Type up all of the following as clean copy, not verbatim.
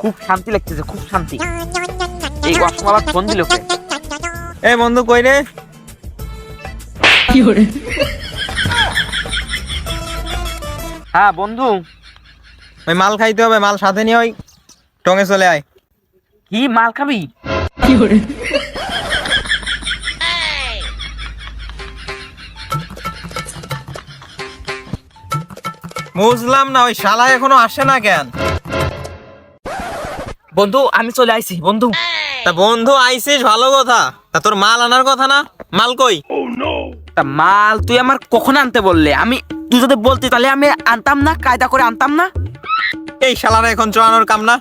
খুব শান্তি লাগতেছে, খুব শান্তি। এই ওয়াসমালা ফোন দিল কে? এই বন্ধু কই রে? হ্যাঁ বন্ধু। ওই মাল খাইতে হবে, মাল সাথে নিয়ে ওই টঙে চলে আয়। কি মাল খাবি? বুঝলাম না, ওই শালা এখনো আসে না কেন? বন্ধু আমি চলে আইছি বন্ধু। তা বন্ধু আইছিস ভালো কথা, তা তোর মাল আনার কথা না? মাল কই? তা মাল তুই আমার কখন আনতে বললে? তুই যদি বলতি তাহলে আমি আনতাম না, কায়দা করে আনতাম না। এই শালারা এখন চড়ানোর কাম না।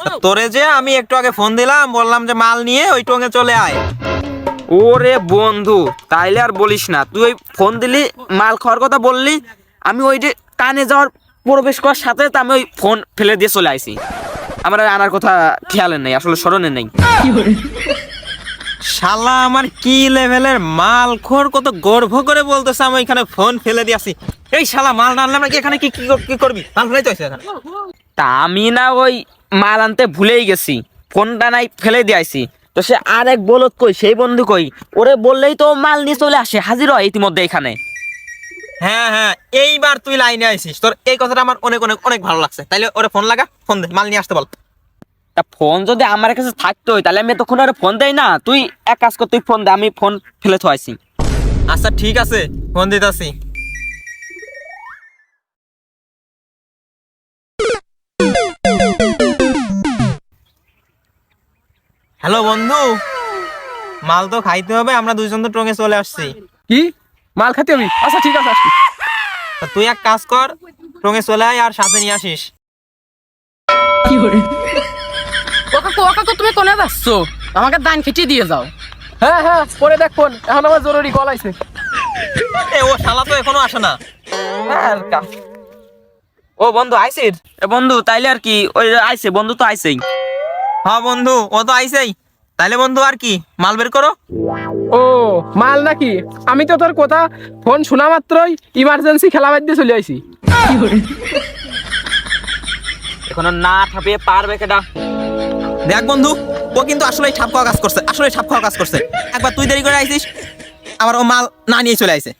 তা তোরে যে আমি একটু আগে ফোন দিলাম, বললাম যে মাল নিয়ে ওই টঙে চলে আয়। ওরে বন্ধু তাইলে আর বলিস না, তুই ওই ফোন দিলি, মাল খাওয়ার কথা বললি, আমি ওই যে কানে যাওয়ার প্রবেশ করার সাথে তো আমি ওই ফোন ফেলে দিয়ে চলে আইছি। আমার আর আনার কথা খেয়ালের নেই, আসলে স্মরণে নেই। শালা আমার কি লেভেলের মাল খোর, কত গর্ব করে বলতেছে আমি এখানে ফোন ফেলে দিয়েছি। এই শালা মাল না আনলে নাকি এখানে কি করবি? মাল ফেলে তো এখানে। তা আমি না ওই মাল আনতে ভুলেই গেছি, ফোনটা নাই ফেলে দিয়ে আইছি। তো সে আরেক বলত কই, সেই বন্ধু কই? ওরে বললেই তো মাল নিয়ে চলে আসে, হাজির হয় ইতিমধ্যে এখানে। হ্যাঁ হ্যাঁ, এইবার তুই লাইনে আইছিস। তোর এই কথাটা আমার অনেক অনেক অনেক ভালো লাগছে। তাইলে ওরে ফোন লাগা, ফোন দে, মাল নিয়ে আসতে বল। তা ফোন যদি আমার কাছে থাকতো তাহলে আমি তখন আর ফোন দেই না। তুই এক কাজ কর, তুই ফোন দে, আমি ফোন ফেলে থুয়াইছি। আচ্ছা ঠিক আছে, ফোন দিতাছি। হ্যালো বন্ধু, মাল তো খাইতে হবে, আমরা দুইজন তো ট্রঙে চলে আসছি। কি মাল খাতে আমি? আচ্ছা ঠিক আছে আসছি। তা তুই এক কাজ কর, ট্রঙে চলে আয় আর সাথে নিয়ে আসিস। কাকু তুমি কোনে যাচ্ছ? আমাকে দান খিটিয়ে দিয়ে যাও। হ্যাঁ হ্যাঁ পরে দেখ ফোন, এখন আমার জরুরি কল আইছে। এ ও শালা তো এখনো আসে না। ও বন্ধু আইসির? এ বন্ধু তাইলে আর কি, ওই আইছে, বন্ধু তো আইছেই। হ্যাঁ বন্ধু, ও তো আইছেই। তাইলে বন্ধু আর কি, মাল বের করো। ও মাল নাকি? আমি তো তোর কথা ফোন শোনা মাত্রই ইমার্জেন্সি খেলা বাদ দিয়ে চলে আইছি। এখনো না ঠাপিয়ে পারবে কেডা? দেখ বন্ধু, ও কিন্তু আসলে ছাপ খাওয়া কাজ করছে, আসলে ছাপ খাওয়া কাজ করছে। একবার তুই দেরি করে আইছিস, আবার ও মাল না নিয়ে চলে আইছে।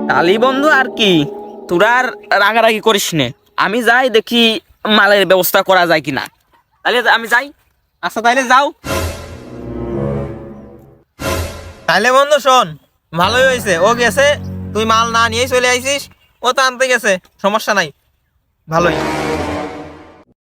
তালি বন্ধু আর কি, তোরা আর রাগারাগি করিস নে। আমি যাই দেখি মালের ব্যবস্থা করা যায় কিনা। তাহলে আমি যাই। আচ্ছা তাইলে যাও। তাইলে বন্ধু শোন, ভালোই হয়েছে ও গেছে, তুই মাল না নিয়েই চলে আইছিস। ও তো আনতে গেছে, সমস্যা নাই, ভালোই।